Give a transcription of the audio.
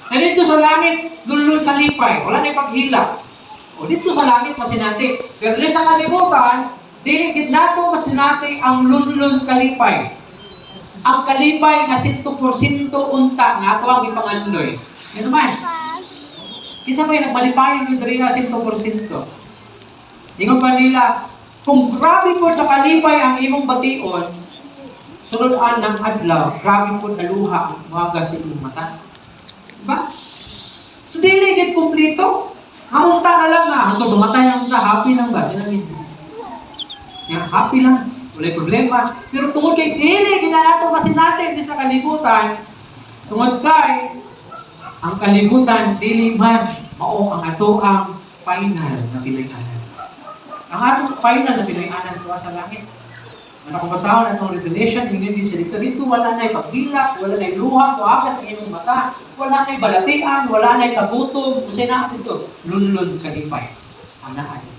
Na dito sa langit, lulul kalipay, wala na paghila. O dito sa langit masinati. Pero sa kalibutan, dili gid nato masinati ang lulul kalipay. Ang kalipay nga 100% unta nga ato ang ipangandoy. Ano man? Kisa may nagbalipayon yung diri nga 100%. Ingon pa nila, kung grabe po na kalipay ang imong bation, sunod-an ng adlaw, grabe po na luha ang mga sa imong mata. Diba? So, dili gid kumplito. Hamunta na lang nga, hanggang dumatay na unta, happy lang ba? Sinabi niya. Yan, happy lang. Wala problema. Pero tungod kay dili, ginalato kasi natin sa kalibutan, tungod kay, ang kalibutan, dili man, mao ang ato ang final na pinag-anan. Ang atong final na pinag-anan ko sa langit. Ano kung basahon atong Revelation, hindi din siya dito, wala na'y paghilak, wala na'y luha, kuhaga sa inyong mata, wala na'y balatian, wala na'y kagutom, kasi na dito, lunlun kalipay. Ang naan.